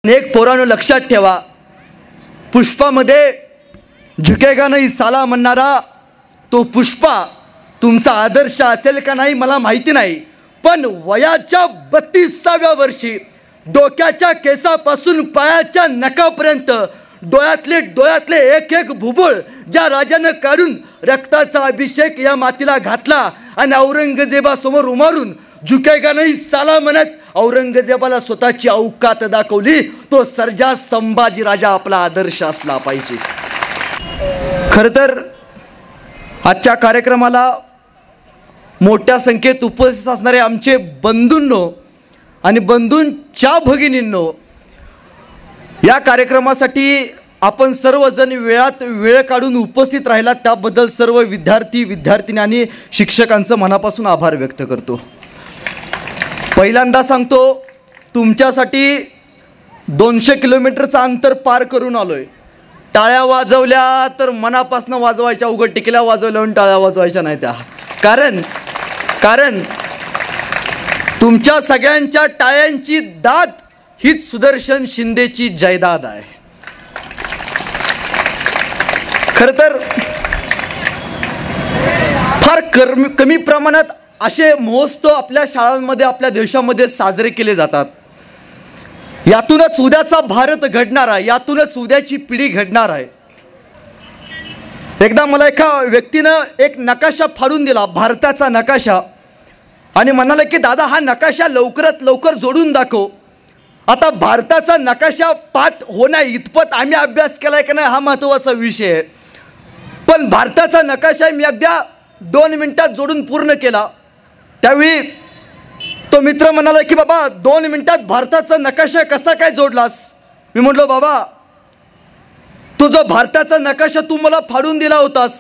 एक पोरांनो लक्षात ठेवा, पुष्पामध्ये झुकेगा नाही साला म्हणणारा तो पुष्पा तुमचा आदर्श असेल का नाही मला माहिती नाही, पण वयाच्या 32व्या वर्षी डोक्याच्या केसापासून पायाच्या नखापर्यंत डोळ्यातले एक एक भुबुळ ज्या राजानं काढून रक्ताचा अभिषेक या मातीला घातला आणि औरंगजेबासमोर उभारून झुकेगा नाही साला म्हणत औरंगजेबाला स्वतःची औकात दाखवली, तो सर्जा संभाजी राजा आपला आदर्श असला पाहिजे. खरं तर आजच्या कार्यक्रमाला मोठ्या संख्येत उपस्थित असणारे आमचे बंधूंनो आणि बंधूंच्या भगिनींनो, या कार्यक्रमासाठी आपण सर्वजण वेळात वेळ काढून उपस्थित राहिलात त्याबद्दल सर्व विद्यार्थी विद्यार्थिनी आणि शिक्षकांचं मनापासून आभार व्यक्त करतो. पहिल्यांदा सांगतो, तुमच्यासाठी 200 किलोमीटरचं अंतर पार करून आलोय. टाळ्या वाजवल्या तर मनापासून वाजवायच्या, उघड टिकल्या वाजवल्या म्हणून टाळ्या वाजवायच्या नाही त्या. कारण तुमच्या सगळ्यांच्या टाळ्यांची दाद हीच सुदर्शन शिंदेची जायदाद आहे. खरं तर फार कमी प्रमाणात असे महोत्सव आपल्या शाळांमध्ये आपल्या देशामध्ये साजरे केले जातात. यातूनच उद्याचा भारत घडणार आहे, यातूनच उद्याची पिढी घडणार आहे. एकदा मला एका व्यक्तीनं एक नकाशा फाडून दिला, भारताचा नकाशा, आणि म्हणाले की दादा हा नकाशा लवकरात लवकर जोडून दाखव. आता भारताचा नकाशा पाठ होण्या इतपत आम्ही अभ्यास केलाय की नाही हा महत्त्वाचा विषय आहे, पण भारताचा नकाशा मी अगदी 2 मिनिटात जोडून पूर्ण केला. त्यावेळी तो मित्र म्हणाला की बाबा 2 मिनिटात भारताचा नकाशा कसा काय जोडलास? मी म्हटलो बाबा तो जो भारताचा नकाशा तू मला फाडून दिला होतास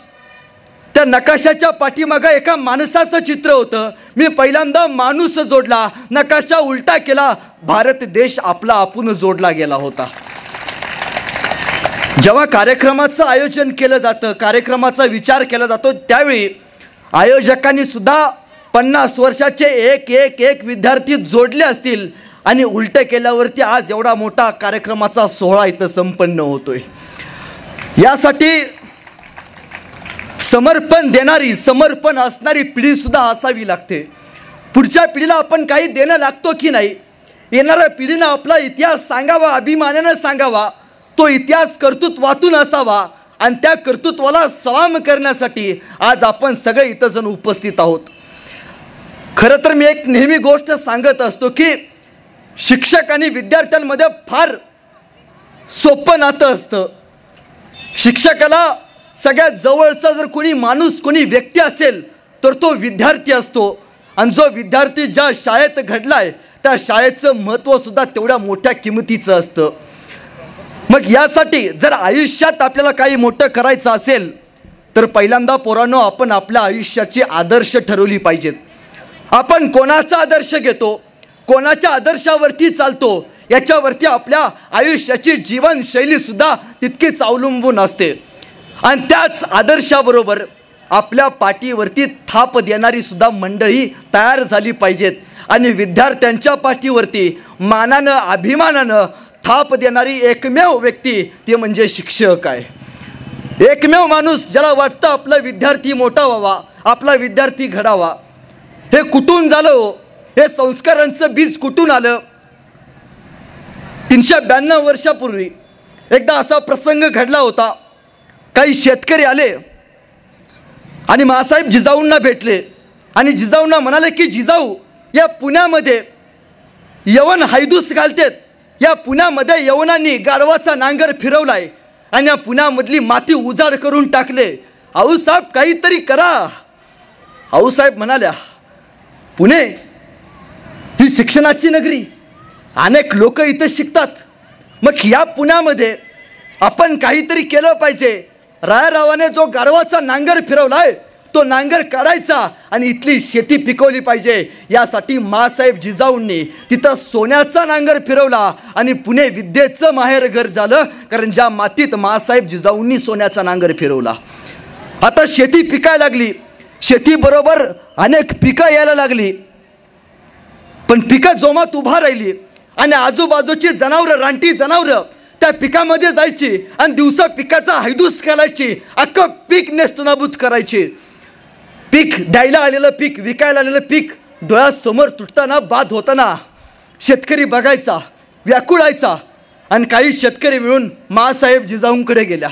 त्या नकाशाच्या पाठीमागं एका माणसाचं चित्र होतं. मी पहिल्यांदा माणूस जोडला, नकाशा उलटा केला, भारत देश आपला आपण जोडला गेला होता. जेव्हा कार्यक्रमाचं आयोजन केलं जातं, कार्यक्रमाचा विचार केला जातो, त्यावेळी आयोजकांनी सुद्धा 50 वर्षाचे एक विद्यार्थी जोडले असतील आणि उलट केल्यावरती आज एवढा मोठा कार्यक्रमाचा सोहळा इथं संपन्न होतोय. यासाठी समर्पण देणारी, समर्पण असणारी पिढी सुद्धा असावी लागते. पुढच्या पिढीला आपण काही देणं लागतो की नाही, येणाऱ्या पिढीनं आपला इतिहास सांगावा, अभिमानानं सांगावा, तो इतिहास कर्तृत्वातून असावा आणि त्या कर्तृत्वाला सलाम करण्यासाठी आज आपण सगळे इथं जण उपस्थित आहोत. खरं तर मी एक नेहमी गोष्ट सांगत असतो की शिक्षक आणि विद्यार्थ्यांमध्ये फार सोपं नातं असतं. शिक्षकाला सगळ्यात जवळचा जर कोणी माणूस, कोणी व्यक्ती असेल तर तो विद्यार्थी असतो, आणि जो विद्यार्थी ज्या शाळेत घडलाय त्या शाळेचं महत्त्व सुद्धा तेवढ्या मोठ्या किमतीचं असतं. मग यासाठी जर आयुष्यात आपल्याला काही मोठं करायचं असेल तर पहिल्यांदा पोरांनो आपण आपल्या आयुष्याचे आदर्श ठरवली पाहिजेत. आपण कोणाचा आदर्श घेतो, कोणाच्या आदर्शावरती चालतो, याच्यावरती आपल्या आयुष्याची जीवनशैली सुद्धा तितकीच अवलंबून असते. आणि त्याच आदर्शाबरोबर आपल्या पाठीवरती थाप देणारी सुद्धा मंडळी तयार झाली पाहिजेत. आणि विद्यार्थ्यांच्या पाठीवरती मानानं, अभिमानानं थाप देणारी एकमेव व्यक्ती ती म्हणजे शिक्षक आहे. एकमेव माणूस ज्याला वाटतं आपला विद्यार्थी मोठा व्हावा, आपला विद्यार्थी घडावा. हे कुठून झालं हो? हे संस्कारांचं बीज कुठून आलं? 392 वर्षापूर्वी एकदा असा प्रसंग घडला होता. काही शेतकरी आले आणि मासाहेब जिजाऊंना भेटले आणि जिजाऊंना म्हणाले की जिजाऊ, या पुण्यामध्ये यवन हैदूस घालतेत, या पुण्यामध्ये यवनांनी गाढवाचा नांगर फिरवलाय आणि या पुण्यामधली माती उजाड करून टाकले. आऊसाहेब काहीतरी करा. आऊसाहेब म्हणाल्या, पुणे ही शिक्षणाची नगरी, अनेक लोक इथं शिकतात, मग या पुण्यामध्ये आपण काहीतरी केलं पाहिजे. रायारावाने जो गाढवाचा नांगर फिरवलाय तो नांगर काढायचा आणि इथली शेती पिकवली पाहिजे. यासाठी मासाहेब जिजाऊंनी तिथं सोन्याचा नांगर फिरवला आणि पुणे विद्येचं माहेरघर झालं, कारण ज्या मातीत मासाहेब जिजाऊंनी सोन्याचा नांगर फिरवला. आता शेती पिकायला लागली, शेतीबरोबर अनेक पिकं यायला लागली, पण पिकं जोमात उभा राहिली आणि आजूबाजूची जनावरं, रानटी जनावरं त्या पिकामध्ये जायची आणि दिवसा पिकाचा हैदूस घालायची, अख्खं पीक नेस्तनाबूत करायची. पीक द्यायला आलेलं पीक, विकायला आलेलं पीक डोळ्यासमोर तुटताना, बाद होताना शेतकरी बघायचा, व्याकुळायचा. आणि काही शेतकरी मिळून माँसाहेब जिजाऊंकडे गेल्या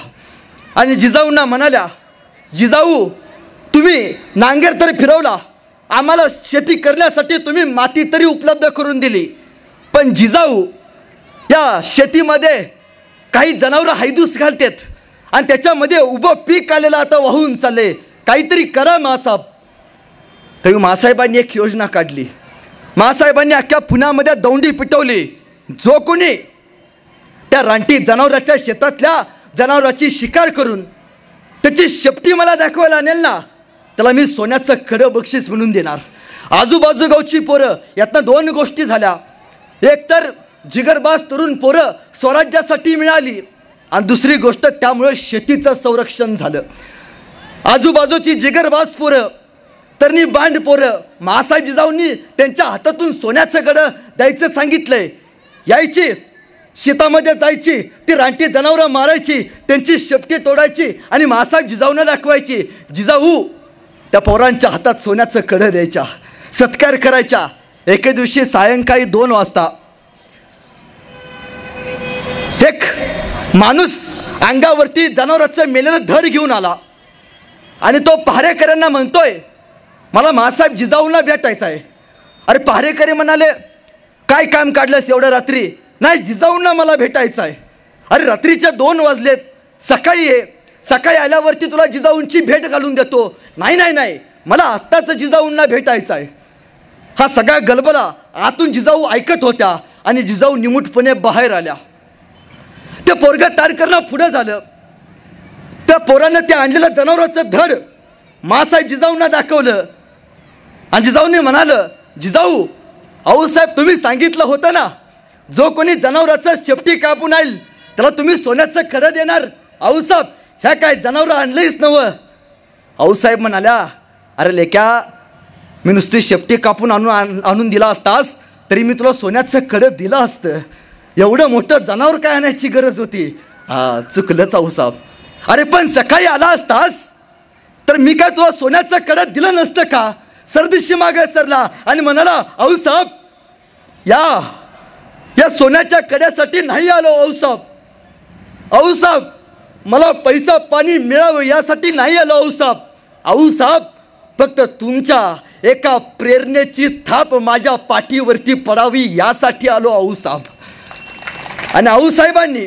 आणि जिजाऊंना म्हणाल्या, जिजाऊ तुम्ही नांगेर तरी फिरवला, आम्हाला शेती करण्यासाठी तुम्ही माती तरी उपलब्ध करून दिली, पण जिजाऊ या शेतीमध्ये काही जनावरं हैदूस घालतात आणि त्याच्यामध्ये उभं पीक आलेलं आता वाहून चालले, काहीतरी करा माँसाहेब. तेव्हा माँसाहेबांनी एक योजना काढली. माँसाहेबांनी अख्ख्या पुण्यामध्ये दौंडी पिटवली. जो कोणी त्या रानटी जनावराच्या शेतातल्या जनावराची शिकार करून त्याची शेपटी मला दाखवायला आणेल ना, त्याला मी सोन्याचं खडं बक्षीस म्हणून देणार. आजूबाजू गावची पोरं, यातनं दोन गोष्टी झाल्या. एक तर जिगरबाज तरुण पोरं स्वराज्यासाठी मिळाली आणि दुसरी गोष्ट त्यामुळे शेतीचं संरक्षण झालं. आजूबाजूची जिगरबाज पोरं, तरणी बांड पोरं, माँसाहेब जिजाऊंनी त्यांच्या हातातून सोन्याचं खडं द्यायचं सांगितलंय. यायची, शेतामध्ये जायची, ती रानटी जनावरं मारायची, त्यांची शेपटी तोडायची आणि माँसाहेब जिजाऊंना दाखवायची. जिजाऊ त्या पोरांच्या हातात सोन्याचं खडं द्यायच्या, सत्कार करायच्या. एके दिवशी सायंकाळी 2 वाजता एक माणूस अंगावरती जनावराचं मेलेलं धड घेऊन आला आणि तो पहारेकऱ्यांना म्हणतोय, मला माँसाहेब जिजाऊंना भेटायचं आहे. अरे पहारेकरी म्हणाले, काय काम काढलंस एवढ्या रात्री? नाही, जिजाऊंना मला भेटायचं आहे. अरे रात्रीच्या 2 वाजलेत, सकाळी ये, सकाळी आल्यावरती तुला जिजाऊंची भेट घालून देतो. नाही नाही नाही, मला आत्ताच जिजाऊंना भेटायचं आहे. हा सगळा गलबला आतून जिजाऊ ऐकत होत्या आणि जिजाऊ निमूटपणे बाहेर आल्या. ते पोरगं तार करणं पुढं झालं. त्या पोरानं ते आणलेलं जनावराचं धड माँसाहेब जिजाऊंना दाखवलं आणि जिजाऊंनी म्हणालं, जिजाऊ अहो साहेब तुम्ही सांगितलं होतं ना, जो कोणी जनावराचं शेपटी कापून येईल त्याला तुम्ही सोन्याचं खडं देणार. आऊसाहेब ह्या काय जनावरं आणलंच नवं. आऊसाहेब म्हणाल्या, अरे लेक्या, मी नुसती शेपटी कापून आणून दिला असतास तरी मी तुला सोन्याचं खडं दिलं असतं. एवढं मोठं जनावर काय आणायची गरज होती? चुकलंच आऊसाहेब. अरे पण सकाळी आला असतास तर मी काय तुला सोन्याचं खडं दिलं नसतं का? सरदिशी मागे सरला आणि म्हणाला, आऊसाहेब या सोन्याच्या कड्यासाठी नाही आलो आऊसाहेब. आऊसाहेब मला पैसा पाणी मिळावं यासाठी नाही आलो आऊसाहेब. आऊसाहेब फक्त तुमच्या एका प्रेरणेची थाप माझ्या पाठीवरती पडावी यासाठी आलो आऊसाहेब. आणि आऊसाहेबांनी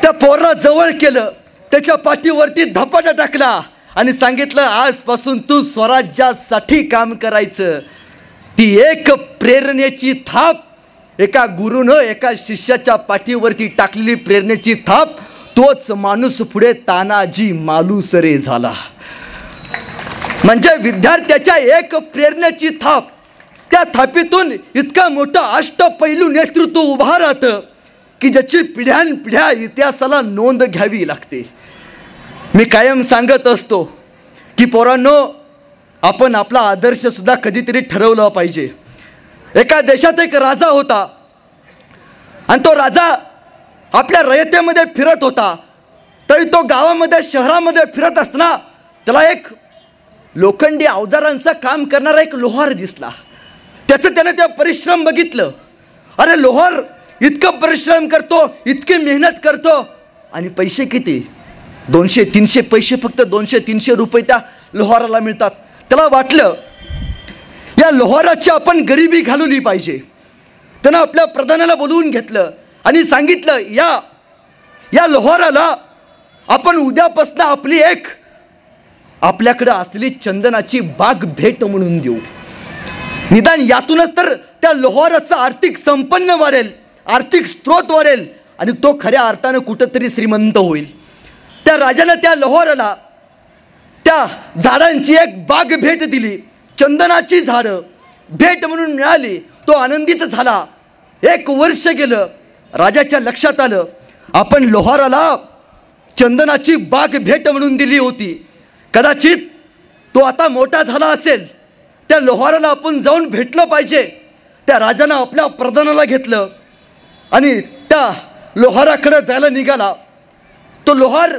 त्या पोराला जवळ केलं, त्याच्या पाठीवरती धपाटा टाकला आणि सांगितलं, आजपासून तू स्वराज्यासाठी काम करायचं. ती एक प्रेरणेची थाप, एका गुरुनं एका शिष्याच्या पाठीवरती टाकलेली प्रेरणेची थाप, तोच माणूस पुढे तानाजी मालुसरे झाला. म्हणजे विद्यार्थ्याच्या एक प्रेरणेची थाप, त्या थापीतून इतका मोठा अष्टपैलू नेतृत्व उभा राहतं की ज्याची पिढ्यानपिढ्या इतिहासाला नोंद घ्यावी लागते. मी कायम सांगत असतो की पोरांनो, आपण आपला आदर्श सुद्धा कधीतरी ठरवलं पाहिजे. एका देशात एक राजा होता आणि तो राजा आपल्या रयतेमध्ये फिरत होता. तरी तो गावामध्ये शहरामध्ये फिरत असताना त्याला एक लोखंडी अवजारांचं काम करणारा एक लोहार दिसला. त्याने ते परिश्रम बघितलं. अरे लोहार इतकं परिश्रम करतो, इतकी मेहनत करतो आणि पैसे किती? 200-300 पैसे, फक्त 200-300 रुपये त्या लोहाराला मिळतात. त्याला वाटलं या लोहाराची आपण गरिबी घालवली पाहिजे. त्यानं आपल्या प्रधानाला बोलवून घेतलं आणि सांगितलं, या लोहाराला आपण उद्यापासून आपली एक आपल्याकडे असलेली चंदनाची बाग भेट म्हणून देऊ. निदान यातूनच तर त्या लोहाराचं आर्थिक संपन्न वाढेल, आर्थिक स्रोत वाढेल आणि तो खऱ्या अर्थानं कुठंतरी श्रीमंत होईल. त्या राजानं त्या लोहाराला त्या झाडांची एक बाग भेट दिली. चंदनाची झाडं भेट म्हणून मिळाली. तो आनंदित झाला. 1 वर्ष गेलं. राजाच्या लक्षात आलं, आपण लोहाराला चंदनाची बाग भेट म्हणून दिली होती. कदाचित तो आता मोठा झाला असेल, त्या लोहाराला आपण जाऊन भेटलं पाहिजे. त्या राजानं आपल्या प्रधानाला घेतलं आणि त्या लोहाराकडे जायला निघाला. तो लोहार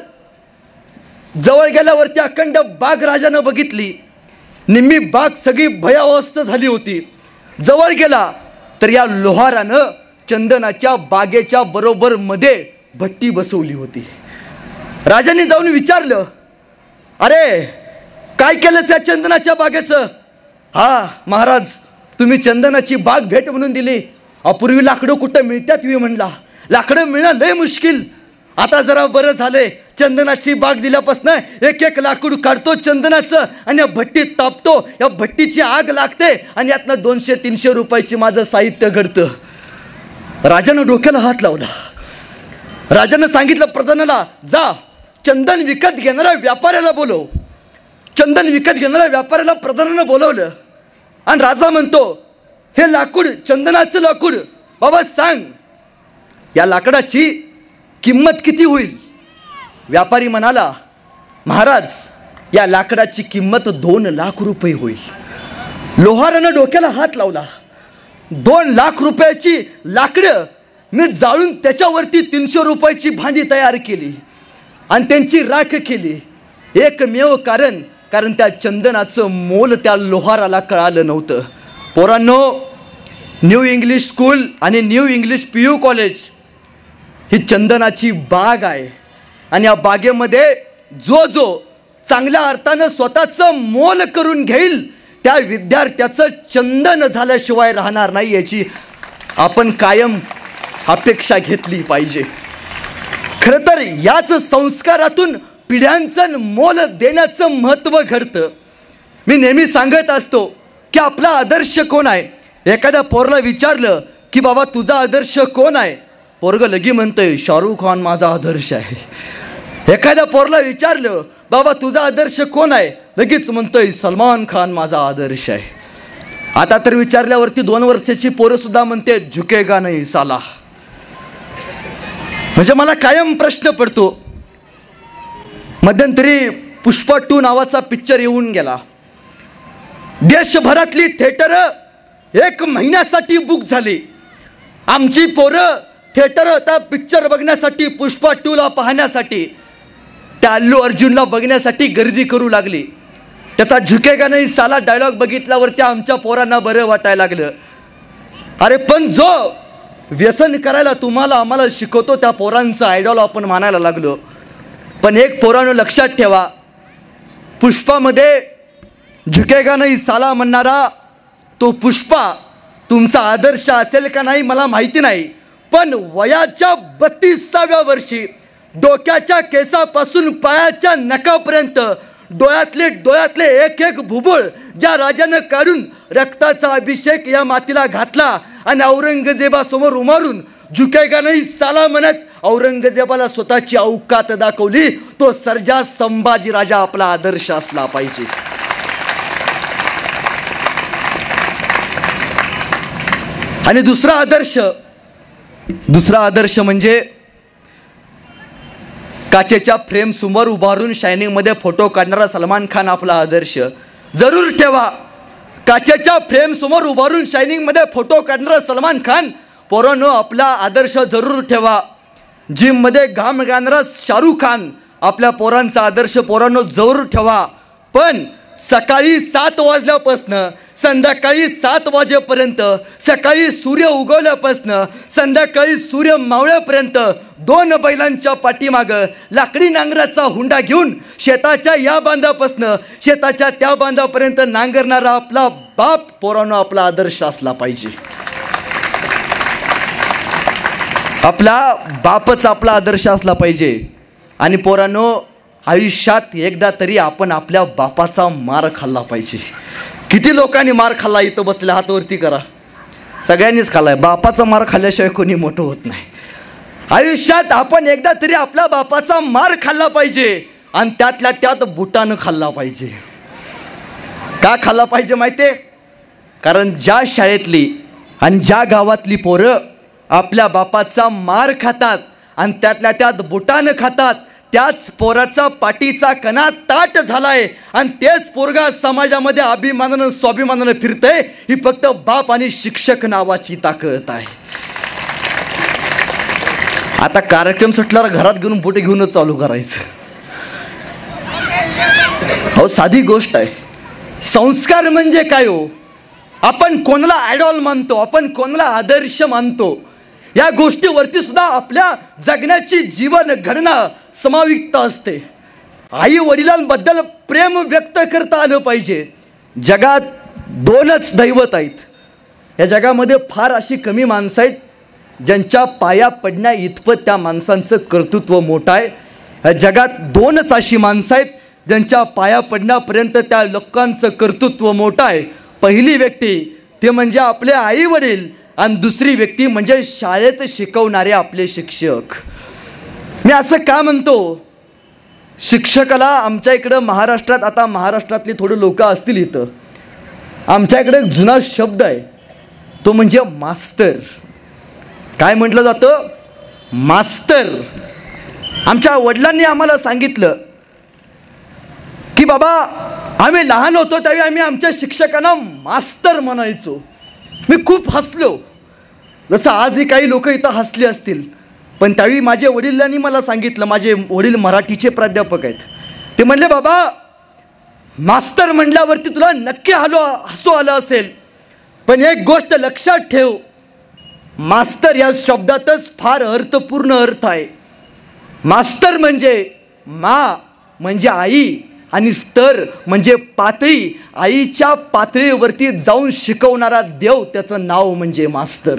जवळ गेल्यावरती अखंड बाग राजानं बघितली. निम्मी बाग सगळी भयावस्थ झाली होती. जवळ गेला तर या लोहारानं चंदनाच्या बागेच्या बरोबर मध्ये भट्टी बसवली होती. राजाने जाऊन विचारलं, अरे काय केलं त्या चंदनाच्या बागेचं? हा महाराज, तुम्ही चंदनाची बाग भेट म्हणून दिली. अपूर्वी लाकडं कुठं मिळतात मी म्हणला. लाकडं मिळणं लय मुश्किल. आता जरा बरं झालंय, चंदनाची बाग दिल्यापासून एक एक लाकूड काढतो चंदनाचं आणि या भट्टीत तापतो. या भट्टीची आग लागते आणि यातनं 200-300 रुपयाची माझं साहित्य घडतं. राजानं डोक्याला हात लावला. राजानं सांगितलं प्रधानाला, जा चंदन विकत घेणाऱ्या व्यापाऱ्याला बोलव. चंदन विकत घेणाऱ्या व्यापाऱ्याला प्रधानानं बोलवलं आणि राजा म्हणतो, हे लाकूड चंदनाचं लाकूड, बाबा सांग या लाकडाची किंमत किती होईल? व्यापारी म्हणाला, महाराज या लाकडाची किंमत 2 लाख रुपये होईल. लोहारानं डोक्याला हात लावला. 2 लाख रुपयाची लाकडं मी जाळून त्याच्यावरती 300 रुपयाची भांडी तयार केली आणि त्यांची राख केली. एकमेव कारण त्या चंदनाचं मोल त्या लोहाराला कळालं नव्हतं. पोरांनो, न्यू इंग्लिश स्कूल आणि न्यू इंग्लिश PU कॉलेज ही चंदनाची बाग आहे आणि या बागेमध्ये जो चांगल्या अर्थानं स्वतःचं मोल करून घेईल त्या विद्यार्थ्याचं चंदन झाल्याशिवाय राहणार नाही, याची आपण कायम अपेक्षा घेतली पाहिजे. खरं तर याच संस्कारातून पिढ्यांचं मोल देण्याचं महत्त्व घडतं. मी नेहमी सांगत असतो की आपला आदर्श कोण आहे. एखाद्या पोरला विचारलं की बाबा तुझा आदर्श कोण आहे, पोरगं लगी म्हणतंय शाहरुख खान माझा आदर्श आहे. एखाद्या पोरला विचारलं बाबा तुझा आदर्श कोण आहे, लगेच म्हणतोय सलमान खान माझा आदर्श आहे. आता तर विचारल्यावरती 2 वर्षाची पोरं सुद्धा म्हणते झुकेगा नाही साला. म्हणजे मला कायम प्रश्न पडतो. मध्यंतरी पुष्पा 2 नावाचा पिक्चर येऊन गेला. देशभरातली थिएटर 1 महिन्यासाठी बुक झाली. आमची पोरं थिएटर आता पिक्चर बघण्यासाठी, पुष्पा 2ला पाहण्यासाठी, त्या अल्लू अर्जुनला बघण्यासाठी गर्दी करू लागली. त्याचा झुकेगा नाही साला डायलॉग बघितल्यावरती आमच्या पोरांना बरं वाटायला लागलं. अरे पण जो व्यसन करायला तुम्हाला आम्हाला शिकवतो त्या पोरांचा आयडॉल आपण मानायला लागलो. पण एक पोरांनो लक्षात ठेवा, पुष्पामध्ये झुकेगा नाही साला म्हणणारा तो पुष्पा तुमचा आदर्श असेल का नाही मला माहिती नाही, पण वयाच्या 32व्या वर्षी डोक्याच्या केसापासून पायाच्या नखापर्यंत डोळ्यातले एक एक भुबुळ ज्या राजानं काढून रक्ताचा अभिषेक या मातीला घातला आणि औरंगजेबासमोर उभारून झुकेगा नाही साला म्हणत औरंगजेबाला स्वतःची औकात दाखवली, तो सर्जा संभाजी राजा आपला आदर्श असला पाहिजे. आणि दुसरा आदर्श म्हणजे काचेच्या फ्रेम समोर उभारून शायनिंग मध्ये फोटो काढणारा सलमान खान आपला आदर्श. जरूर ठेवा, काचेच्या फ्रेम समोर उभारून शायनिंग मध्ये फोटो काढणारा सलमान खान पोरांनो आपला आदर्श जरूर ठेवा. जिम मध्ये घाम गाणारा शाहरुख खान आपल्या पोरांचा आदर्श पोरांनो जरूर ठेवा. पण सकाळी 7 वाजल्यापासून संध्याकाळी 7 वाजेपर्यंत, सकाळी सूर्य उगवल्यापासून संध्याकाळी सूर्य मावळेपर्यंत 2 बैलांच्या पाठीमागं लाकडी नांगराचा हुंडा घेऊन शेताच्या या बांधापासून शेताच्या त्या बांधापर्यंत नांगरणारा आपला बाप पोरांनो आपला आदर्श असला पाहिजे. आपला बापच आपला आदर्श असला पाहिजे. आणि पोरांनो आयुष्यात एकदा तरी आपण आपल्या बापाचा मार खाल्ला पाहिजे. किती लोकांनी मार खाल्ला इथं बसलेला हात वरती करा. सगळ्यांनीच खाल्लाय. बापाचा मार खाल्ल्याशिवाय कोणी मोठं होत नाही. आयुष्यात आपण एकदा तरी आपल्या बापाचा मार खाल्ला पाहिजे आणि त्यातल्या त्यात बुटानं खाल्ला पाहिजे. का खाल्ला पाहिजे माहितीये? कारण ज्या शाळेतली आणि ज्या गावातली पोरं आपल्या बापाचा मार खातात आणि त्यातल्या त्यात बुटानं खातात त्याच पोराचा पाठीचा कणा ताट झालाय आणि तेच पोरगा समाजामध्ये अभिमानानं स्वाभिमानानं फिरतंय. ही फक्त बाप आणि शिक्षक नावाची ताकद आहे. आता कार्यक्रम सुटल्यावर घरात घेऊन बोटे घेऊनच चालू करायचं. अहो साधी गोष्ट आहे. संस्कार म्हणजे काय हो? आपण कोणाला आयडॉल मानतो, आपण कोणाला आदर्श मानतो, या गोष्टीवरती सुद्धा आपल्या जगण्याची जीवन घडना समाविष्ट असते. आई वडिलांबद्दल प्रेम व्यक्त करता आलं पाहिजे. जगात दोनच दैवत आहेत. या जगामध्ये फार अशी कमी माणसं आहेत ज्यांच्या पाया पडण्या इतपत त्या माणसांचं कर्तृत्व मोठं आहे. या जगात दोनच अशी माणसं आहेत ज्यांच्या पाया पडण्यापर्यंत त्या लोकांचं कर्तृत्व मोठं आहे. पहिली व्यक्ती ते म्हणजे आपले आई वडील आणि दुसरी व्यक्ती म्हणजे शाळेत शिकवणारे आपले शिक्षक. मी असं का म्हणतो? शिक्षकाला आमच्या इकडं महाराष्ट्रात, आता महाराष्ट्रातली थोडी लोक असतील इथं, आमच्या इकडे एक जुना शब्द आहे, तो म्हणजे मास्तर. काय म्हटलं जातं? मास्तर. आमच्या वडिलांनी आम्हाला सांगितलं की बाबा आम्ही लहान होतो त्यावेळी आम्ही आमच्या शिक्षकांना मास्तर म्हणायचो. मी खूप हसलो, जसं आजही काही लोक इथं हसले असतील. पण त्यावेळी माझ्या वडिलांनी मला सांगितलं, माझे वडील मराठीचे प्राध्यापक आहेत, ते म्हणले बाबा मास्तर म्हटल्यावरती तुला नक्की हसू आलं असेल, पण एक गोष्ट लक्षात ठेव, मास्तर या शब्दातच फार अर्थपूर्ण अर्थ आहे. मास्तर म्हणजे मा म्हणजे आई आणि स्तर म्हणजे पातळी. आईच्या पातळीवरती जाऊन शिकवणारा देव, त्याचं नाव म्हणजे मास्तर.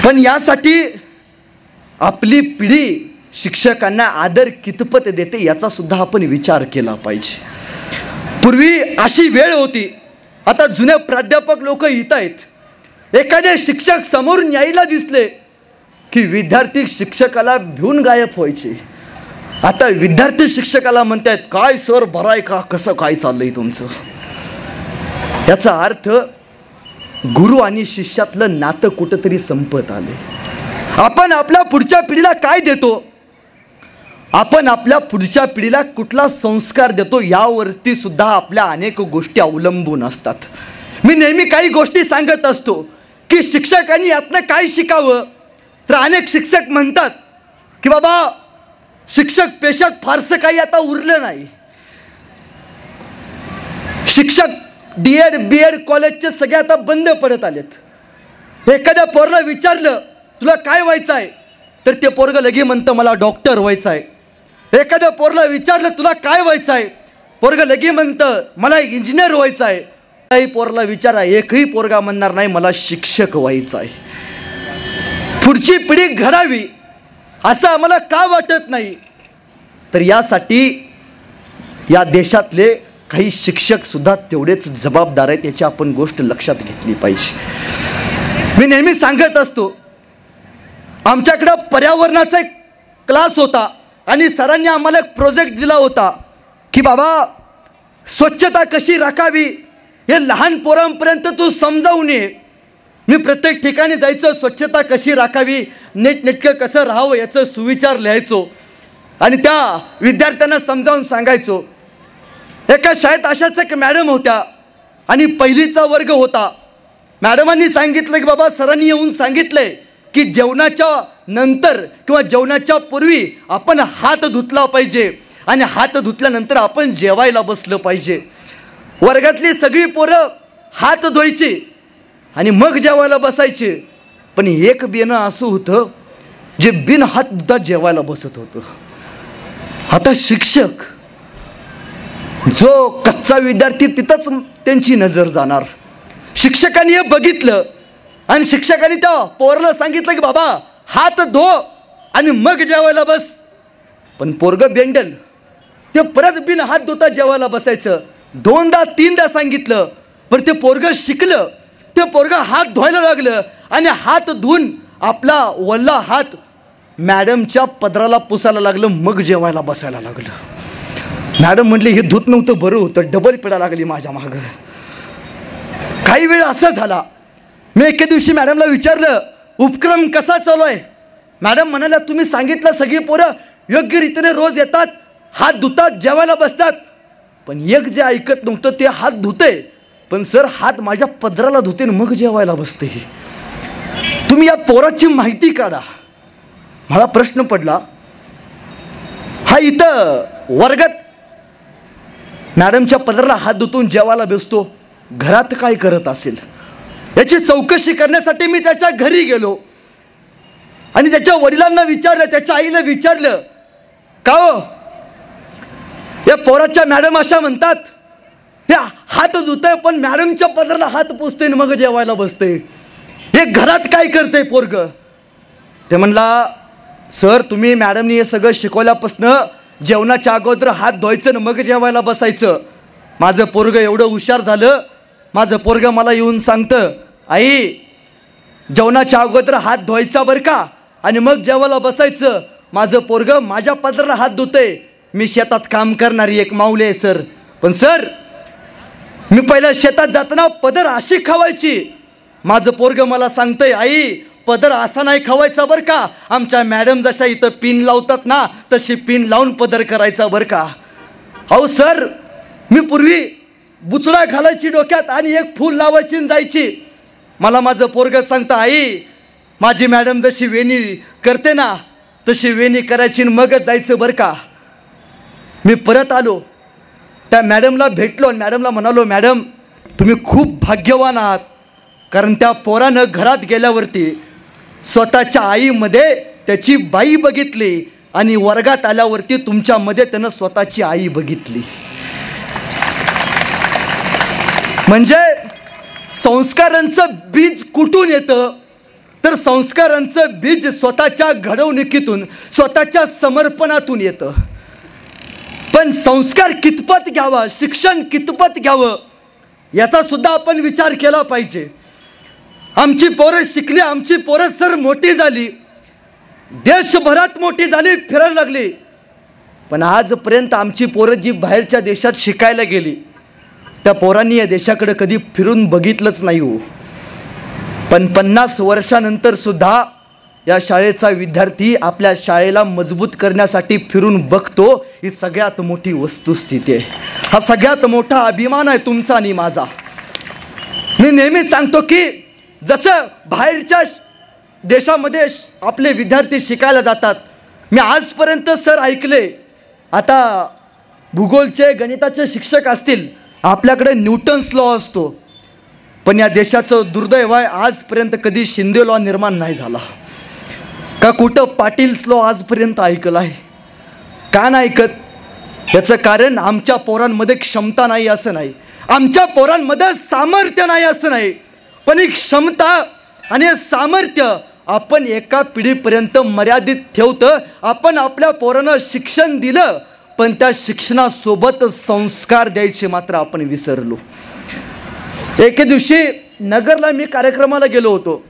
पण यासाठी आपली पिढी शिक्षकांना आदर कितपत देते याचा सुद्धा आपण विचार केला पाहिजे. पूर्वी अशी वेळ होती, आता जुने प्राध्यापक लोक इथं आहेत, एखादे शिक्षक समोरून यायला दिसले की विद्यार्थी शिक्षकाला भिवून गायब व्हायचे. आता विद्यार्थी शिक्षकाला म्हणतायत काय सर बरं आहे का, कसं काय चाललंय तुमचं? याचा अर्थ गुरु आणि शिष्यातलं नातं कुठंतरी संपत आले. आपण आपल्या पुढच्या पिढीला काय देतो, आपण आपल्या पुढच्या पिढीला कुठला संस्कार देतो, यावरती सुद्धा आपल्या अनेक गोष्टी अवलंबून असतात. मी नेहमी काही गोष्टी सांगत असतो की शिक्षकांनी यातनं काय शिकावं. तर अनेक शिक्षक म्हणतात की बाबा शिक्षक पेशात फारसं काही आता उरलं नाही. शिक्षक D.Ed B.Ed कॉलेजचे सगळे आता बंद पडत आलेत. एखाद्या पोरला विचारलं तुला काय व्हायचं आहे, तर ते पोरगं लगे म्हणतं मला डॉक्टर व्हायचं आहे. एखाद्या पोरला विचारलं तुला काय व्हायचं आहे, पोरगं लगे म्हणतं मला इंजिनियर व्हायचं आहे. काही पोरला विचारा, एकही पोरगा म्हणणार नाही मला शिक्षक व्हायचं आहे. पुढची पिढी घडावी असं आम्हाला का वाटत नाही, तर यासाठी या देशातले काही शिक्षक सुद्धा तेवढेच जबाबदार आहेत. याची आपण गोष्ट लक्षात घेतली पाहिजे. मी नेहमी सांगत असतो, आमच्याकडं पर्यावरणाचा एक क्लास होता आणि सरांनी आम्हाला एक प्रोजेक्ट दिला होता की बाबा स्वच्छता कशी राखावी हे लहान पोरांपर्यंत तू समजावून ये. मी प्रत्येक ठिकाणी जायचं, स्वच्छता कशी राखावी, नीटनेटकं कसं राहावं याचं सुविचार लिहायचो आणि त्या विद्यार्थ्यांना समजावून सांगायचो. एका शाळेत अशाच एक मॅडम होत्या आणि पहिलीचा वर्ग होता. मॅडमांनी सांगितलं की बाबा सरांनी येऊन सांगितलंय की जेवणाच्या नंतर किंवा जेवणाच्या पूर्वी आपण हात धुतला पाहिजे आणि हात धुतल्यानंतर आपण जेवायला बसलं पाहिजे. वर्गातली सगळी पोरं हात धुवायची आणि मग जेवायला बसायचे. पण एक बेनं असं होतं जे बिन हात धुता जेवायला बसत होतं. आता शिक्षक जो कच्चा विद्यार्थी तिथंच त्यांची नजर जाणार. शिक्षकांनी हे बघितलं आणि शिक्षकांनी त्या पोरला सांगितलं की बाबा हात धो आणि मग जेवायला बस. पण पोरगं बेंडल, ते परत बिन हात धुता जेवायला बसायचं. दोनदा तीनदा सांगितलं पण ते पोरगं शिकलं. ते पोरगं हात धुवायला लागलं आणि हात धुवून आपला वल्ला हात मॅडमच्या पदराला पुसायला लागलं, मग जेवायला बसायला लागलं. मॅडम म्हटली हे धुत नव्हतं बरं होतं, डबल पिडा लागली माझ्या मागं. काही वेळ असं झाला, मी एके दिवशी मॅडमला विचारलं उपक्रम कसा चालू आहे. मॅडम म्हणाल्या तुम्ही सांगितलं सगळी पोरं योग्य रीतीने रोज येतात, हात धुतात, जेवायला बसतात, पण एक जे ऐकत नव्हतं ते हात धुते, पण सर हात माझ्या पदराला धुते मग जेवायला बसते. तुम्ही या पोराची माहिती काढा. मला प्रश्न पडला, हा इथं वर्गात मॅडमच्या पदराला हात धुतून जेवायला बसतो, घरात काय करत असेल याची चौकशी करण्यासाठी मी त्याच्या घरी गेलो आणि त्याच्या वडिलांना विचारलं, त्याच्या आईला विचारलं, का हो या पोराच्या मॅडम अशा म्हणतात, हे हात धुतय पण मॅडमच्या पदराला हात पुसते मग जेवायला बसते, हे घरात काय करते पोरग. ते म्हणला, सर तुम्ही मॅडमनी हे सगळं शिकवल्यापासनं जेवणाच्या अगोदर हात धुवायचं आणि मग जेवायला बसायचं. माझं पोरग एवढं हुशार झालं, माझं पोरग मला येऊन सांगतं, आई जेवणाच्या अगोदर हात धुवायचा बरं का आणि मग जेवायला बसायचं. माझं पोरग माझ्या पदराला हात धुतय, मी शेतात काम करणारी एक माऊली आहे सर, पण सर मी पहिल्या शेतात जाताना पदर अशी खावायची. माझं पोरग मला सांगतंय, आई पदर असा नाही खावायचा बरं का, आमच्या मॅडम जशा इथं पिन लावतात ना तशी पिन लावून पदर करायचा बरं का. अहो सर मी पूर्वी बुचडा घालायची डोक्यात आणि एक फूल लावायची जायची. मला माझं पोरग सांगतं, आई माझी मॅडम जशी वेणी करते ना तशी वेणी करायची मगच जायचं बरं का. मी परत आलो, त्या मॅडमला भेटलो आणि मॅडमला म्हणालो, मॅडम तुम्ही खूप भाग्यवान आहात, कारण त्या पोरानं घरात गेल्यावरती स्वतःच्या आईमध्ये त्याची बाई बघितली आणि वर्गात आल्यावरती तुमच्यामध्ये त्यानं स्वतःची आई बघितली. म्हणजे संस्कारांचं बीज कुठून येतं, तर संस्कारांचं बीज स्वतःच्या घडवणुकीतून, स्वतःच्या समर्पणातून येतं. पण संस्कार कितपत घ्यावा, शिक्षण कितपत घ्यावं याचा सुद्धा आपण विचार केला पाहिजे. आमची पोरं शिकली, आमची पोरं सर मोठी झाली, देशभरात मोठी झाली, फिरायला लागली, पण आजपर्यंत आमची पोरं जी बाहेरच्या देशात शिकायला गेली त्या पोरांनी या देशाकडे कधी फिरून बघितलंच नाही हो. पण 50 वर्षानंतर सुद्धा या शाळेचा विद्यार्थी आपल्या शाळेला मजबूत करण्यासाठी फिरून बघतो, ही सगळ्यात मोठी वस्तुस्थिती आहे. हा सगळ्यात मोठा अभिमान आहे तुमचा आणि माझा. मी नेहमी सांगतो की जसं बाहेरच्या देशामध्ये आपले विद्यार्थी शिकायला जातात, मी आजपर्यंत सर ऐकले, आता भूगोलचे गणिताचे शिक्षक असतील, आपल्याकडे न्यूटन्स लॉ असतो, पण या देशाचं दुर्दैव आहे आजपर्यंत कधी शिंदे लॉ निर्माण नाही झाला का, कुठं पाटील्स लॉ आजपर्यंत ऐकलं आहे का नाही ऐकत. याचं कारण आमच्या पोरांमध्ये क्षमता नाही असं नाही, आमच्या पोरांमध्ये सामर्थ्य नाही असं नाही, पण ही क्षमता आणि सामर्थ्य आपण एका पिढीपर्यंत मर्यादित ठेवतं. आपण आपल्या पोरांना शिक्षण दिलं, पण त्या शिक्षणासोबत संस्कार द्यायचे मात्र आपण विसरलो. एके दिवशी नगरला मी कार्यक्रमाला गेलो होतो,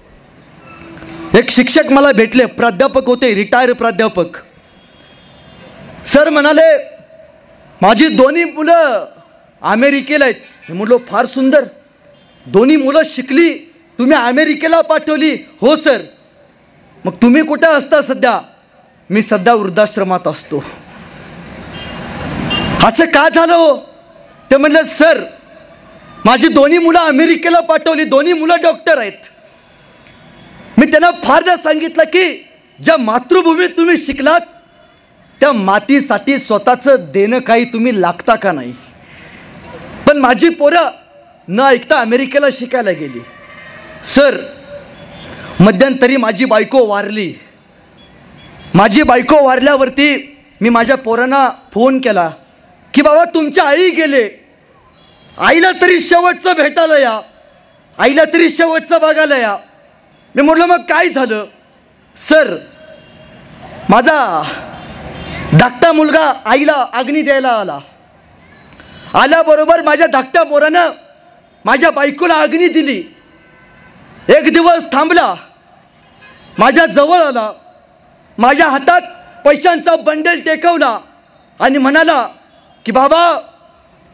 एक शिक्षक मला भेटले, प्राध्यापक होते, रिटायर प्राध्यापक. सर म्हणाले, माझी दोन्ही मुलं अमेरिकेला आहेत. मी म्हटलो फार सुंदर, दोन्ही मुलं शिकली, तुम्ही अमेरिकेला पाठवली. हो सर. मग तुम्ही कुठं असता सध्या? मी सध्या वृद्धाश्रमात असतो. असं का झालं हो? ते म्हणले, सर माझी दोन्ही मुलं अमेरिकेला पाठवली, दोन्ही मुलं डॉक्टर आहेत. मी त्यांना फारदा सांगितलं की ज्या मातृभूमीत तुम्ही शिकलात त्या मातीसाठी स्वतःचं देणं काही तुम्ही लागता का नाही. पण माझी पोरं न ऐकता अमेरिकेला शिकायला गेली. सर मध्यंतरी माझी बायको वारली. माझी बायको वारल्यावरती मी माझ्या पोरांना फोन केला की बाबा तुमच्या आई गेले, आईला तरी शेवटचं भेटायला या, आईला तरी शेवटचं बघायला या. मी म्हटलं मग काय झालं? सर माझा धाकटा मुलगा आईला अग्नी द्यायला आला, आल्याबरोबर माझ्या धाकट्या पोरानं माझ्या बायकोला अग्नी दिली. एक दिवस थांबला, माझ्या जवळ आला, माझ्या हातात पैशांचा बंडल टेकवला आणि म्हणाला की बाबा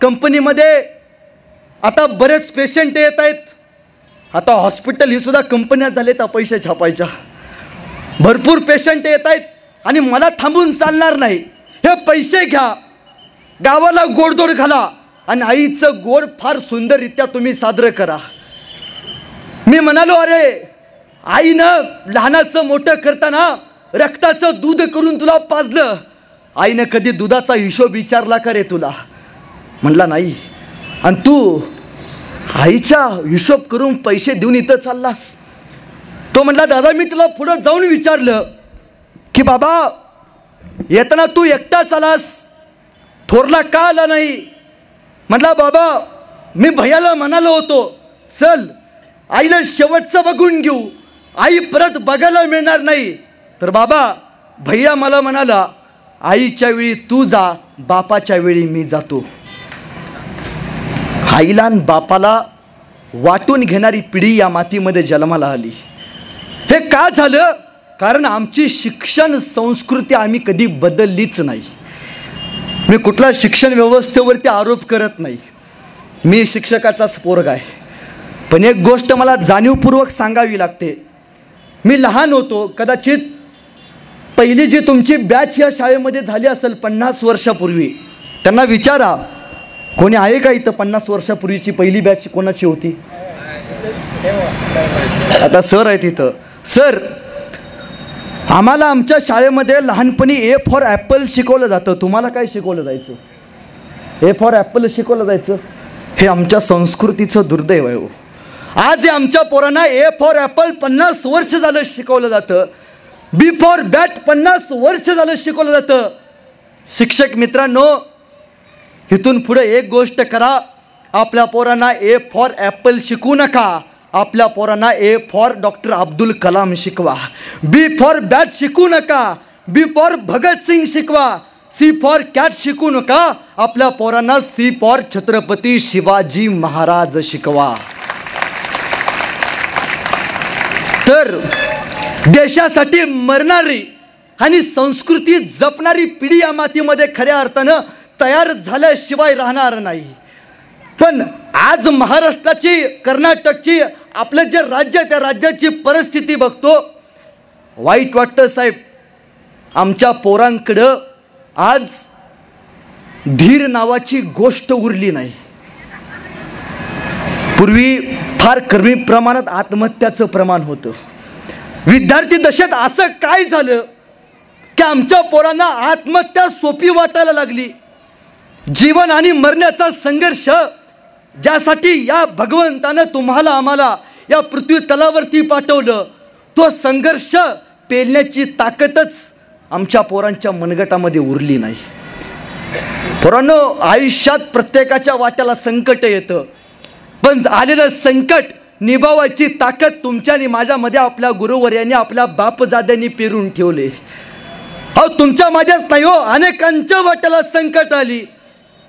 कंपनीमध्ये आता बरेच पेशंट येत आहेत, आता हॉस्पिटल ही सुद्धा कंपन्या झाल्या त्या पैसे छापायच्या. भरपूर पेशंट येत आहेत आणि मला थांबून चालणार नाही, हे पैसे घ्या, गावाला गोडधोड घाला आणि आईचं गोड फार सुंदररित्या तुम्ही साजरं करा. मी म्हणालो, अरे आईनं लहानाचं मोठं करताना रक्ताचं दूध करून तुला पाजलं, आईनं कधी दुधाचा हिशोब विचारला का रे तुला? म्हणला नाही. आणि तू आईचा हिशोब करून पैसे देऊन इथं चाललास. तो म्हणला, दादा मी तुला पुढं जाऊन विचारलं की बाबा येताना तू एकटाच आलास, थोरला का आला नाही? म्हटला, बाबा मी भैयाला म्हणालो होतो चल आईला शेवटचं बघून घेऊ, आई परत बघायला मिळणार नाही. तर बाबा भैया मला म्हणाला, आईच्या वेळी तू जा, बापाच्या वेळी मी जातो. आईला आणि बापाला वाटून घेणारी पिढी या मातीमध्ये जन्माला आली. हे का झालं? कारण आमची शिक्षण संस्कृती आम्ही कधी बदललीच नाही. मी कुठला शिक्षण व्यवस्थेवरती आरोप करत नाही, मी शिक्षकाचाच पोरगा आहे. पण एक गोष्ट मला जाणीवपूर्वक सांगावी लागते. मी लहान होतो, कदाचित पहिली जी तुमची बॅच या शाळेमध्ये झाली असेल 50 वर्षापूर्वी, त्यांना विचारा कोणी आहे का इथं 50 वर्षापूर्वीची पहिली बॅच कोणाची होती? आता सर आहेत इथं. सर, आम्हाला आमच्या शाळेमध्ये लहानपणी ए फॉर ॲपल शिकवलं जातं. तुम्हाला काय शिकवलं जायचं? ए फॉर ॲपल शिकवलं जायचं. हे आमच्या संस्कृतीचं दुर्दैव आहे. आज आमच्या पोरांना ए फॉर ॲपल 50 वर्ष झालं शिकवलं जातं, बी फॉर बॅट 50 वर्ष झालं शिकवलं जातं. शिक्षक मित्रांनो, इथून पुढे एक गोष्ट करा, आपल्या पोरांना ए फॉर ॲपल शिकवू नका, आपल्या पोरांना A for doctor Abdul Kalam शिकवा. बी फॉर बॅट शिकवू नका, बी फॉर भगतसिंग शिकवा. सी फॉर कॅट शिकवू नका, आपल्या पोरांना सी फॉर छत्रपती शिवाजी महाराज शिकवा. तर देशासाठी मरणारी आणि संस्कृती जपणारी पिढी या मातीमध्ये खऱ्या अर्थानं तयार झाल्याशिवाय राहणार नाही. पण आज महाराष्ट्राची, कर्नाटकची, आपलं जे राज्य आहे त्या राज्याची परिस्थिती बघतो, वाईट वाटतं साहेब. आमच्या पोरांकडं आज धीर नावाची गोष्ट उरली नाही. पूर्वी फार कमी प्रमाणात आत्महत्याचं प्रमाण होतं. विद्यार्थी दशेत असं काय झालं की आमच्या पोरांना आत्महत्या सोपी वाटायला लागली? जीवन आणि मरण्याचा संघर्ष ज्यासाठी या भगवंतानं तुम्हाला आम्हाला या पृथ्वी तलावरती पाठवलं, तो संघर्ष पेलण्याची ताकदच आमच्या पोरांच्या मनगटामध्ये उरली नाही. पोरांनो, आयुष्यात प्रत्येकाच्या वाट्याला संकट येतं, पण आलेलं संकट निभावायची ताकद तुमच्या आणि माझ्यामध्ये आपल्या गुरुवर्यांनी, आपल्या बापजाद्यांनी पेरून ठेवले. अहो तुमच्या माझ्याच नाही हो, अनेकांच्या वाट्याला संकट आली.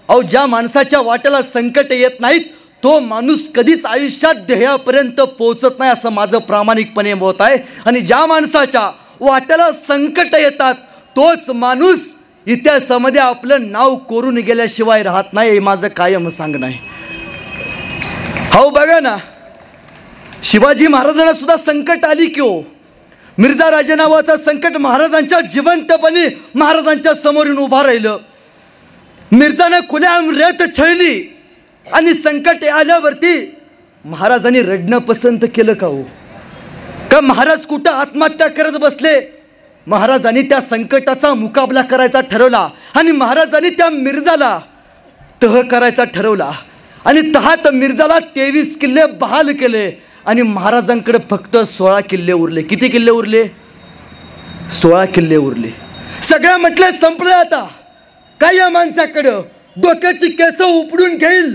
अहो ज्या माणसाच्या वाट्याला संकट येत नाहीत तो माणूस कधीच आयुष्यात ध्येयापर्यंत पोहोचत नाही, असं माझं प्रामाणिकपणे मत आहे. आणि ज्या माणसाच्या वाट्याला संकट येतात तोच माणूस इतिहासामध्ये आपलं नाव कोरून गेल्याशिवाय राहत नाही, हे माझं कायम सांगणं आहे. हो बघा ना, शिवाजी महाराजांना सुद्धा संकट आली की हो. मिर्झा राजे नावाचं संकट महाराजांच्या जिवंतपणे महाराजांच्या समोरून उभा राहिलं. मिर्झानं खुल्याम रेत छळली आणि संकट आल्यावरती महाराजांनी रडणं पसंत केलं का हो? का महाराज कुठं आत्महत्या करत बसले? महाराजांनी त्या संकटाचा मुकाबला करायचा ठरवला आणि महाराजांनी त्या मिर्झाला तह करायचा ठरवला आणि तहात मिर्झाला 23 किल्ले बहाल केले आणि महाराजांकडे फक्त 16 किल्ले उरले. किती किल्ले उरले? 16 किल्ले उरले. सगळं म्हटलं संपलं. आता काय या माणसाकडं? डोक्याची केस उपडून घेईल.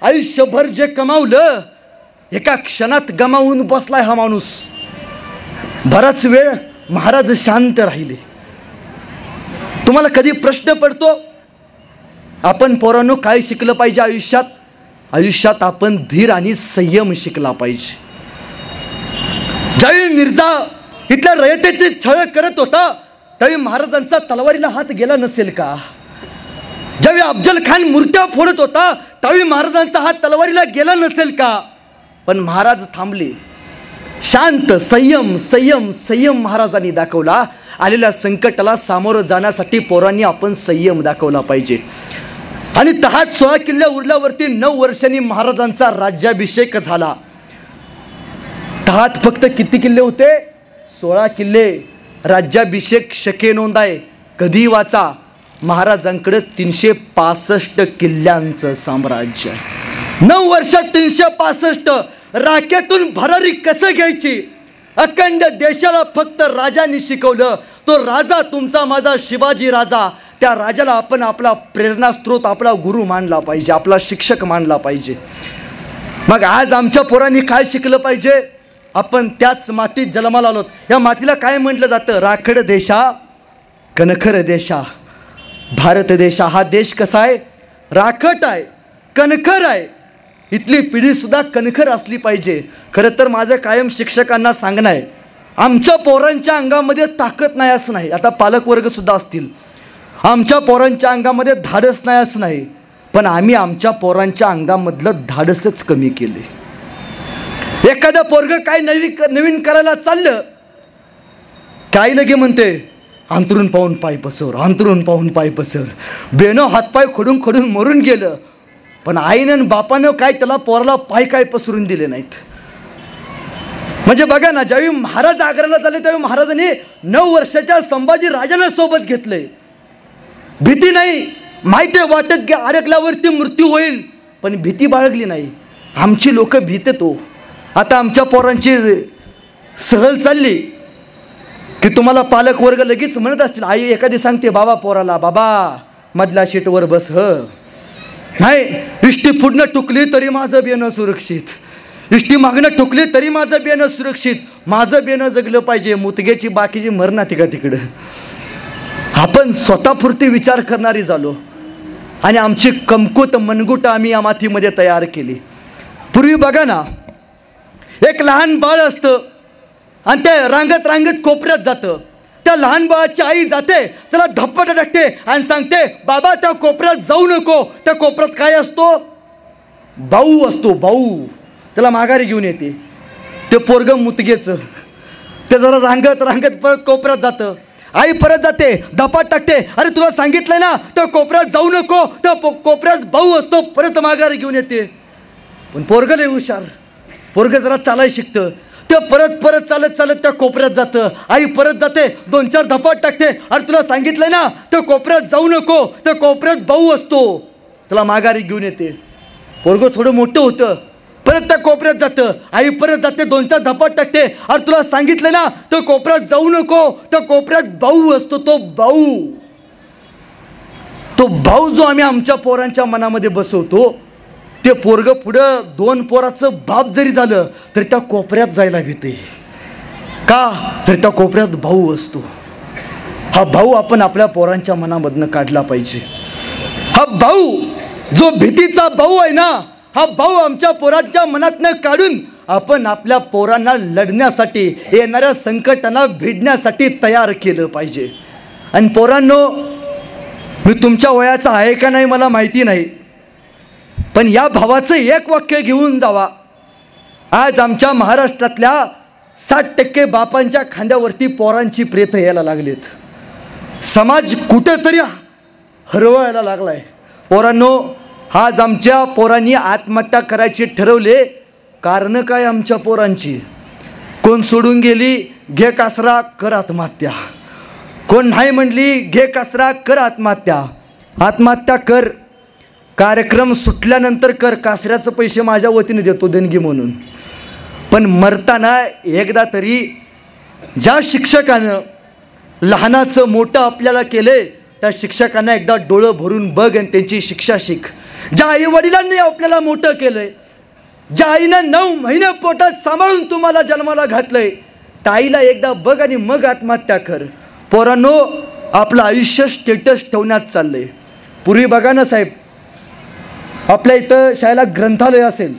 आयुष्यभर जे कमावलं एका क्षणात गमावून बसलाय हा माणूस. बराच वेळ महाराज शांत राहिले. तुम्हाला कधी प्रश्न पडतो आपण पोरांनो काय शिकलं पाहिजे आयुष्यात? आयुष्यात आपण धीर आणि संयम शिकला पाहिजे. ज्यावेळी मिर्झा इथल्या रयतेचे छळ करत होता त्यावेळी महाराजांचा तलवारीला हात गेला नसेल का? ज्यावेळी अफजल खान मूर्त्या फोडत होता त्यावेळी महाराजांचा हात तलवारीला गेला नसेल का? पण महाराज थांबले. शांत, संयम संयम संयम महाराजांनी दाखवला. आलेल्या संकटाला सामोरं जाण्यासाठी पोरांनी आपण संयम दाखवला पाहिजे. आणि तहात 16 किल्ले उरल्यावरती 9 वर्षांनी महाराजांचा राज्याभिषेक झाला. तहात फक्त किती किल्ले होते? 16 किल्ले. राज्याभिषेक शके नोंदाय, कधी वाचा. महाराजांकडे 365 किल्ल्यांचं साम्राज्य. 9 वर्षात 365. राखेतून भरारी कसं घ्यायची अखंड देशाला फक्त राजांनी शिकवलं. तो राजा तुमचा माझा शिवाजी राजा. त्या राजाला आपण आपला प्रेरणास्त्रोत, आपला गुरु मानला पाहिजे, आपला शिक्षक मानला पाहिजे. मग आज आमच्या पोरांनी काय शिकलं पाहिजे? आपण त्याच मातीत जन्माला आलोत. या मातीला काय म्हटलं जातं? राखड देशा, कणखर देशा. भारत देशा हा देश कसा आहे? राखट आहे, कणखर आहे. इथली पिढीसुद्धा कणखर असली पाहिजे. खरं तर माझं कायम शिक्षकांना सांगणं आहे, आमच्या पोरांच्या अंगामध्ये ताकद नाही असं नाही. आता पालकवर्गसुद्धा असतील, आमच्या पोरांच्या अंगामध्ये धाडस नाही असं नाही, पण आम्ही आमच्या पोरांच्या अंगामधलं धाडसच कमी केले. एखादं पोरग काय नवीन करायला चाललं, काय लगे म्हणते अंतरून पाहून पाय पसर, अंतरून पाहून पाय पसर. बेनो हातपाय खोडून खोडून मरून गेलं, पण आईनं आणि बापानं काय त्याला पोराला पाय काय पसरून दिले नाहीत. म्हणजे बघा ना, ज्यावेळी महाराज आग्र्याला झाले त्यावेळी महाराजांनी 9 वर्षाच्या संभाजी राजांना सोबत घेतलंय. भीती नाही, माहिती आहे वाटत की अडकल्यावरती मृत्यू होईल, पण भीती बाळगली नाही. आमची लोक भीतेत हो. आता आमच्या पोरांची सहल चालली की तुम्हाला पालक वर्ग लगेच म्हणत असतील, आई एखादी सांगते बाबा पोराला, बाबा मधल्या सीटवर बस. नाही, इष्टी पुढनं टुकली तरी माझं बेनं सुरक्षित, इष्टी मागणं टुकली तरी माझं बेनं सुरक्षित. माझं बेनं जगलं पाहिजे, मुतग्याची बाकीची मरणा तिका तिकडं. आपण स्वतःपुरती विचार करणारी झालो आणि आमची कमकुत मनगुट आम्ही या मातीमध्ये तयार केली. पूर्वी बघा ना, एक लहान बाळ असतं आणि ते रांगत रांगत कोपऱ्यात जातं. त्या लहान बाळाची आई जाते, त्याला धप्पट टाकते आणि सांगते बाबा त्या कोपऱ्यात जाऊ नको. त्या कोपऱ्यात काय असतो? भाऊ असतो, भाऊ. त्याला माघारी घेऊन येते. ते पोरग मुतगेचं, ते जरा रांगत रांगत परत कोपऱ्यात जातं. आई परत जाते, धपाट टाकते, अरे तुला सांगितलंय ना त्या कोपऱ्यात जाऊ नको. त्या कोपऱ्यात भाऊ असतो, परत माघारी घेऊन येते. पण पोरग लय हुशार, पोरग जरा चालायला शिकतं. ते परत परत चालत चालत त्या कोपऱ्यात जातं. आई परत जाते, 2-4 धपाट टाकते, अरे तुला सांगितलंय ना त्या कोपऱ्यात जाऊ नको. त्या कोपऱ्यात भाऊ असतो, त्याला माघारी घेऊन येते. पोरग थोडं मोठं होतं, परत त्या कोपऱ्यात जातं. आई परत जाते, 2-4 धपाट टाकते, अरे तुला सांगितलं ना त्या कोपऱ्यात जाऊ नको. त्या कोपऱ्यात भाऊ असतो. तो भाऊ जो आम्ही आमच्या पोरांच्या मनामध्ये बसवतो, ते पोरग पुढं 2 पोराचं बाप जरी झालं तरी त्या कोपऱ्यात जायला भीते. का? तर त्या कोपऱ्यात भाऊ असतो. हा भाऊ आपण आपल्या पोरांच्या मनामधनं काढला पाहिजे. हा भाऊ जो भीतीचा भाऊ आहे ना, हा भाऊ आमच्या पोरांच्या मनातनं काढून आपण आपल्या पोरांना लढण्यासाठी, येणाऱ्या संकटांना भिडण्यासाठी तयार केलं पाहिजे. आणि पोरांनो, मी तुमच्या वयाचा आहे का नाही मला माहिती नाही, पण या भावाचं एक वाक्य घेऊन जावा. आज आमच्या महाराष्ट्रातल्या 60% बापांच्या खांद्यावरती पोरांची प्रेत यायला लागलेत. समाज कुठेतरी हरवायला लागलाय. पोरांनो, आज आमच्या पोरांनी आत्महत्या करायची ठरवले. कारण काय आमच्या पोरांची? कोण सोडून गेली, घे कासरा कर आत्महत्या. कोण नाही म्हणली, घे कासरा कर आत्महत्या. आत्महत्या कर, कार्यक्रम सुटल्यानंतर कर, कासऱ्याचं पैसे माझ्या वतीने देतो देणगी म्हणून. पण मरताना एकदा तरी ज्या शिक्षकानं लहानाचं मोठं आपल्याला केले, त्या शिक्षकांना एकदा डोळं भरून बघ आणि त्यांची शिक्षा शिक. ज्या आई वडिलांनी आपल्याला मोठं केलंय, ज्या आईनं 9 महिने पोटात सांभाळून तुम्हाला जन्माला घातलंय, त्या आईला एकदा बघ आणि मग आत्महत्या कर. पोरांनो, आपलं आयुष्य स्टेटस ठेवण्यात चाललंय. पूर्वी बघा ना साहेब, आपल्या इथं शाळेला ग्रंथालय असेल,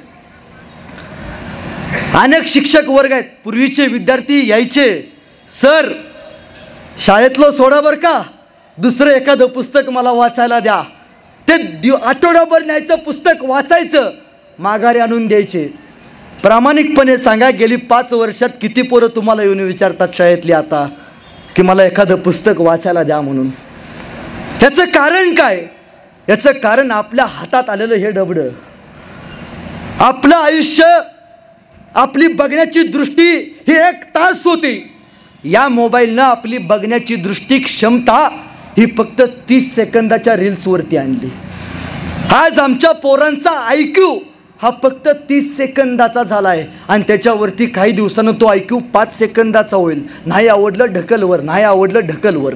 अनेक शिक्षक वर्ग आहेत. पूर्वीचे विद्यार्थी यायचे, सर शाळेतलं सोडा बरं का, दुसरं एखादं पुस्तक मला वाचायला द्या. ते आठवड्याभर न्यायचं पुस्तक वाचायचं, माघारी आणून द्यायचे. प्रामाणिकपणे सांगा, गेली 5 वर्षात किती पोरं तुम्हाला येऊन विचारतात शाळेतली आता की मला एखादं पुस्तक वाचायला द्या म्हणून? याचं कारण काय? याचं कारण आपल्या हातात आलेलं हे डबडं. आपलं आयुष्य, आपली बघण्याची दृष्टी ही 1 तास होती. या मोबाईलनं आपली बघण्याची दृष्टी क्षमता ही फक्त 30 सेकंदाच्या रील्सवरती आणली. आज आमच्या पोरांचा IQ हा फक्त 30 सेकंदाचा झाला आहे आणि त्याच्यावरती काही दिवसानं तो IQ 5 सेकंदाचा होईल. नाही आवडलं ढकलवर, नाही आवडलं ढकलवर.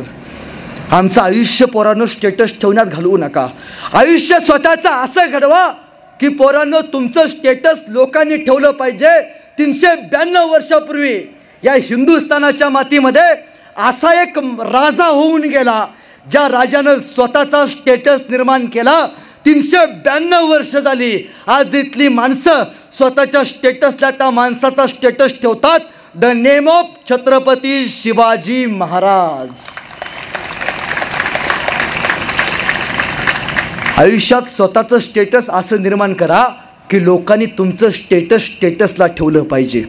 आमचं आयुष्य पोरांनो स्टेटस ठेवण्यात घालवू नका. आयुष्य स्वतःचं असं घडवा की पोरांनो तुमचं स्टेटस लोकांनी ठेवलं पाहिजे. 392 वर्षापूर्वी या हिंदुस्थानाच्या मातीमध्ये असा एक राजा होऊन गेला ज्या राजानं स्वतःचा स्टेटस निर्माण केला. 392 वर्ष झाली. आज इथली माणसं स्वतःच्या स्टेटसला त्या माणसाचा स्टेटस ठेवतात. The name of Chhatrapati Shivaji Maharaj. आयुष्यात स्वतःचं स्टेटस असं निर्माण करा की लोकांनी तुमचं स्टेटसला ठेवलं पाहिजे.